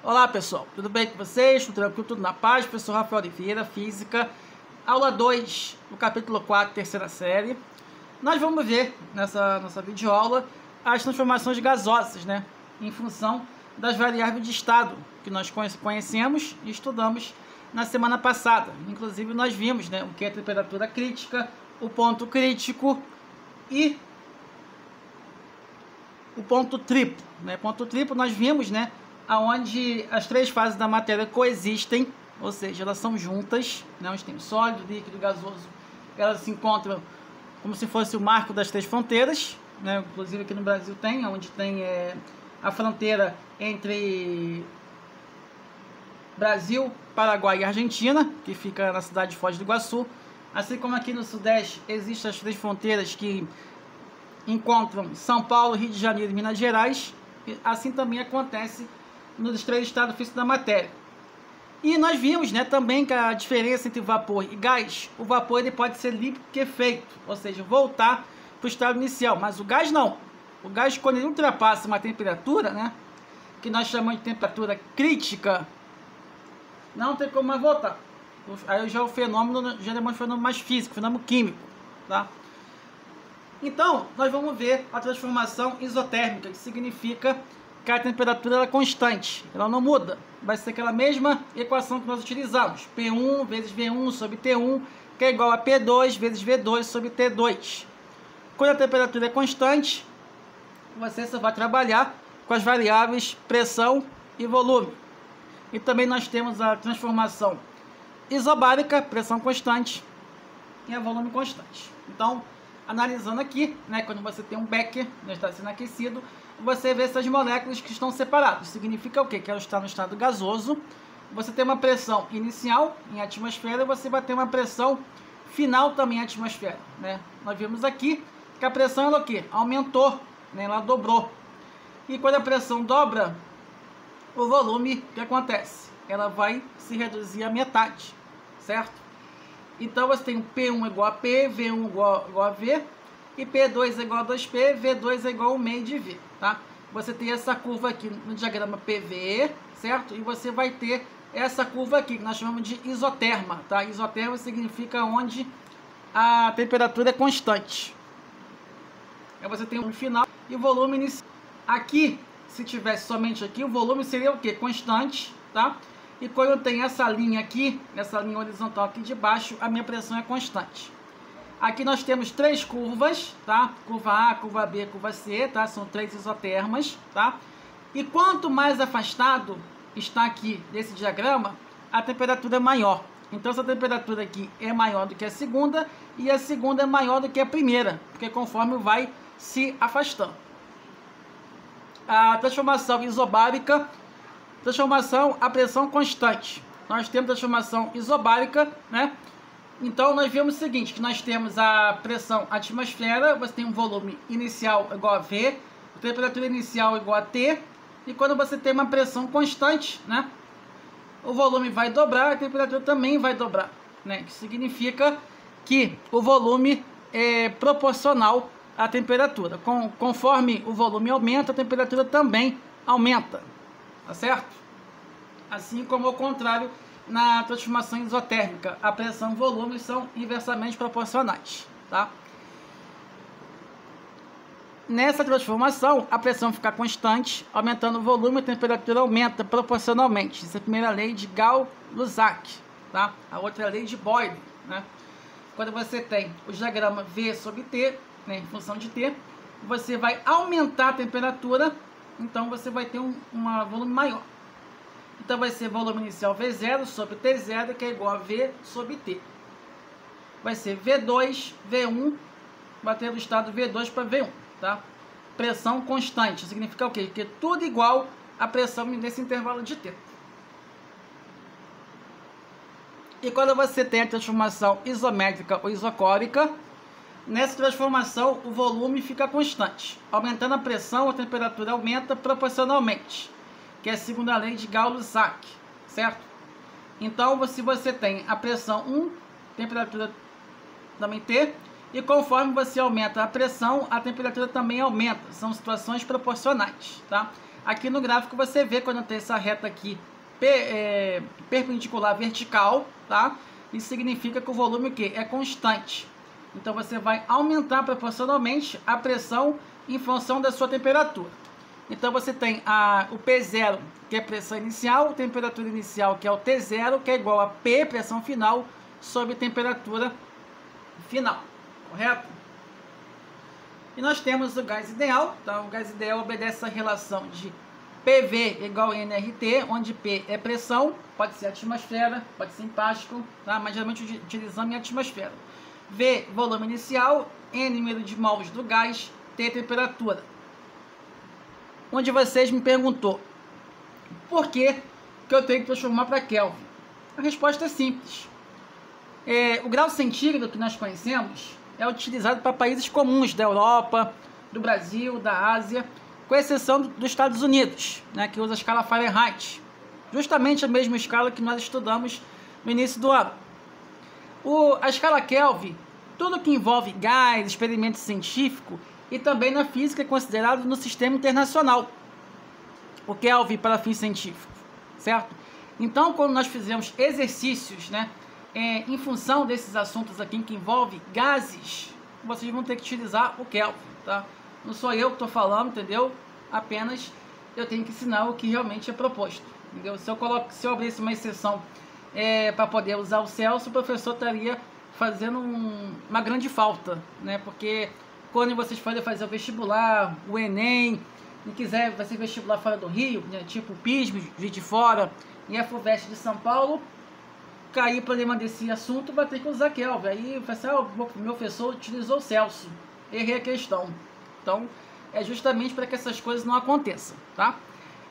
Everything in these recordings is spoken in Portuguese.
Olá pessoal, tudo bem com vocês? Tudo tranquilo, tudo na paz? Professor Rafael Oliveira, Física, aula 2, no capítulo 4, terceira série. Nós vamos ver nessa nossa videoaula as transformações gasosas, né? Em função das variáveis de estado que nós conhecemos e estudamos na semana passada. Inclusive nós vimos, né, o que é a temperatura crítica, o ponto crítico e o ponto triplo, né? Ponto triplo nós vimos, né, aonde as três fases da matéria coexistem, ou seja, elas são juntas, né, onde tem o sólido, líquido e gasoso, elas se encontram como se fosse o marco das três fronteiras, né? Inclusive aqui no Brasil tem, onde tem a fronteira entre Brasil, Paraguai e Argentina, que fica na cidade de Foz do Iguaçu, assim como aqui no Sudeste existem as três fronteiras que encontram São Paulo, Rio de Janeiro e Minas Gerais. Assim também acontece nos três estados físicos da matéria. E nós vimos, né, também que a diferença entre vapor e gás, o vapor ele pode ser líquido que efeito, ou seja, voltar para o estado inicial, mas o gás não. O gás, quando ele ultrapassa uma temperatura, né, que nós chamamos de temperatura crítica, não tem como mais voltar. Aí já o fenômeno, já é um fenômeno mais físico, fenômeno químico, tá? Então, nós vamos ver a transformação isotérmica, que significa que a temperatura ela é constante, ela não muda. Vai ser aquela mesma equação que nós utilizamos, P1 vezes V1 sobre T1, que é igual a P2 vezes V2 sobre T2. Quando a temperatura é constante, você só vai trabalhar com as variáveis pressão e volume. E também nós temos a transformação isobárica, pressão constante, e a volume constante. Então, analisando aqui, né, quando você tem um becker, né, está sendo aquecido, você vê essas moléculas que estão separadas. Significa o quê? Que ela está no estado gasoso. Você tem uma pressão inicial em atmosfera e você vai ter uma pressão final também em atmosfera, né? Nós vimos aqui que a pressão ela o quê? Aumentou, né? Ela dobrou. E quando a pressão dobra, o volume, o que acontece? Ela vai se reduzir à metade, certo? Então você tem o P1 igual a P, V1 igual a V, e P2 é igual a 2P, V2 é igual ao meio de V, tá? Você tem essa curva aqui no diagrama PV, certo? E você vai ter essa curva aqui, que nós chamamos de isoterma, tá? Isoterma significa onde a temperatura é constante. Aí você tem o final e o volume inicial. Aqui, se tivesse somente aqui, o volume seria o quê? Constante, tá? E quando tem essa linha aqui, essa linha horizontal aqui de baixo, a minha pressão é constante. Aqui nós temos três curvas, tá? Curva A, curva B, curva C, tá? São três isotermas, tá? E quanto mais afastado está aqui desse diagrama, a temperatura é maior. Então essa temperatura aqui é maior do que a segunda e a segunda é maior do que a primeira, porque conforme vai se afastando. A transformação isobárica, transformação a pressão constante. Nós temos transformação isobárica, né? Então nós vemos o seguinte, que nós temos a pressão atmosfera, você tem um volume inicial igual a V, a temperatura inicial igual a T, e quando você tem uma pressão constante, né, o volume vai dobrar, a temperatura também vai dobrar, né, que significa que o volume é proporcional à temperatura. Conforme o volume aumenta, a temperatura também aumenta, tá certo? Assim como ao contrário, na transformação isotérmica, a pressão e o volume são inversamente proporcionais, tá? Nessa transformação, a pressão fica constante, aumentando o volume, a temperatura aumenta proporcionalmente. Essa é a primeira lei de Gauss-Luzak, tá? A outra é a lei de Boyle, né? Quando você tem o diagrama V sobre T, né, em função de T, você vai aumentar a temperatura, então você vai ter um volume maior. Então vai ser volume inicial V0 sobre T0, que é igual a V sobre T. Vai ser V2, V1, bater do estado V2 para V1, tá? Pressão constante, significa o quê? Que é tudo igual à pressão nesse intervalo de tempo. E quando você tem a transformação isométrica ou isocórica, nessa transformação o volume fica constante. Aumentando a pressão, a temperatura aumenta proporcionalmente, que é a segunda lei de Gauss-Luzak, certo? Então, se você tem a pressão 1, temperatura também T, e conforme você aumenta a pressão, a temperatura também aumenta. São situações proporcionais, tá? aqui no gráfico você vê quando tem essa reta aqui perpendicular vertical, tá? Isso significa que o volume o quê? É constante. Então você vai aumentar proporcionalmente a pressão em função da sua temperatura. Então você tem o P0, que é pressão inicial, temperatura inicial, que é o T0, que é igual a P, pressão final, sobre temperatura final, correto? E nós temos o gás ideal. Então o gás ideal obedece a relação de PV igual a nRT, onde P é pressão, pode ser atmosfera, pode ser em Pascal, tá? Mas geralmente utilizamos em atmosfera. V, volume inicial, N, número de mols do gás, T, temperatura. Onde vocês me perguntou, por que eu tenho que transformar para Kelvin? A resposta é simples. O grau centígrado que nós conhecemos é utilizado para países comuns da Europa, do Brasil, da Ásia, com exceção dos Estados Unidos, né, que usa a escala Fahrenheit, justamente a mesma escala que nós estudamos no início do ano. A escala Kelvin, tudo que envolve gás, experimento científico e também na física é considerado no sistema internacional, o Kelvin para fins científicos, certo? Então, quando nós fizemos exercícios, né, em função desses assuntos aqui que envolvem gases, vocês vão ter que utilizar o Kelvin, tá? Não sou eu que estou falando, entendeu? Apenas eu tenho que ensinar o que realmente é proposto, entendeu? Se eu abrisse uma exceção para poder usar o Celsius, o professor estaria fazendo uma grande falta, né? Porque quando vocês forem fazer o vestibular, o Enem, e quiser fazer vestibular fora do Rio, né? Tipo PISM, Juiz de Fora e a FUVEST de São Paulo, cair problema desse assunto, vai ter que usar Kelvin. Aí vai ser, o meu professor utilizou o Celsius, errei a questão. Então, é justamente para que essas coisas não aconteçam, tá?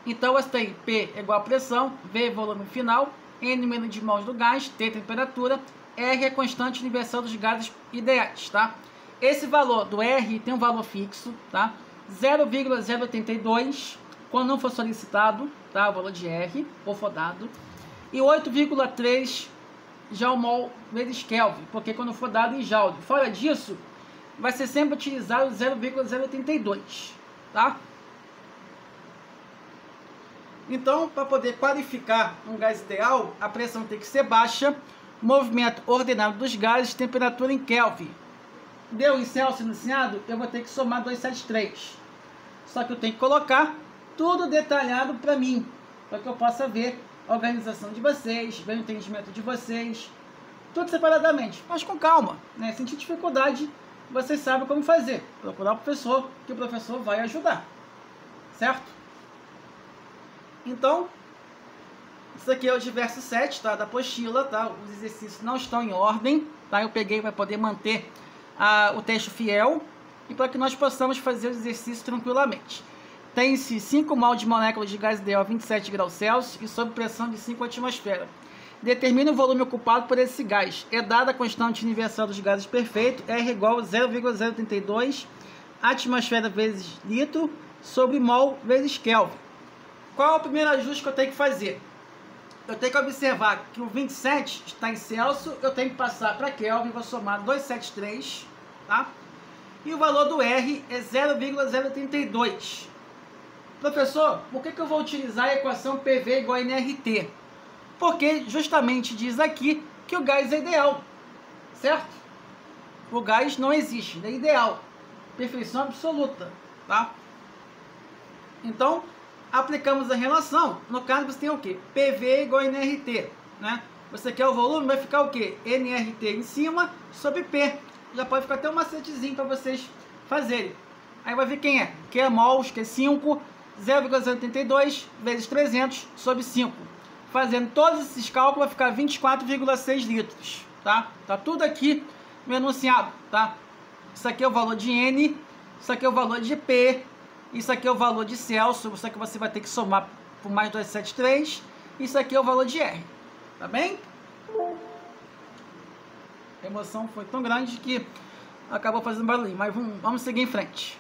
Então, você tem P igual a pressão, V volume final, N número de mols do gás, T temperatura, R é constante universal dos gases ideais, tá? Esse valor do R tem um valor fixo, tá? 0,082, quando não for solicitado, tá? O valor de R, ou for dado. E 8,3 Joule vezes Kelvin, porque quando for dado em Joule. Fora disso, vai ser sempre utilizado 0,082, tá? Então, para poder qualificar um gás ideal, a pressão tem que ser baixa, movimento ordenado dos gases, temperatura em Kelvin. Deu em Celsius iniciado, eu vou ter que somar 273. Só que eu tenho que colocar tudo detalhado para mim, para que eu possa ver a organização de vocês, ver o entendimento de vocês, tudo separadamente, mas com calma, né? Se sentir dificuldade, vocês sabem como fazer. Procurar o professor, que o professor vai ajudar, certo? Então, isso aqui é o diverso 7, tá? Da apostila, tá? Os exercícios não estão em ordem, tá? Eu peguei para poder manter o texto fiel e para que nós possamos fazer os exercícios tranquilamente. Tem-se 5 mol de moléculas de gás ideal a 27 graus Celsius e sob pressão de 5 atmosferas. Determine o volume ocupado por esse gás. É dada a constante universal dos gases perfeito, R igual a 0,032 atmosfera vezes litro sobre mol vezes Kelvin. Qual é o primeiro ajuste que eu tenho que fazer? Eu tenho que observar que o 27 está em Celsius, eu tenho que passar para Kelvin, vou somar 273, tá? E o valor do R é 0,032. Professor, por que eu vou utilizar a equação PV igual a nRT? Porque justamente diz aqui que o gás é ideal, certo? O gás não existe, é ideal, perfeição absoluta, tá? Então, aplicamos a relação, no caso você tem o que? PV igual a nRT, né? Você quer o volume, vai ficar o que? nRT em cima sobre P. Já pode ficar até um macetezinho para vocês fazerem. Aí vai ver quem é. Que é mols, que é 5, 0,82 vezes 300 sobre 5. Fazendo todos esses cálculos vai ficar 24,6 litros, tá? Tá tudo aqui no enunciado, tá? Isso aqui é o valor de N, isso aqui é o valor de P, isso aqui é o valor de Celsius, isso aqui você vai ter que somar por mais 273, isso aqui é o valor de R, tá bem? A emoção foi tão grande que acabou fazendo barulhinho, mas vamos seguir em frente.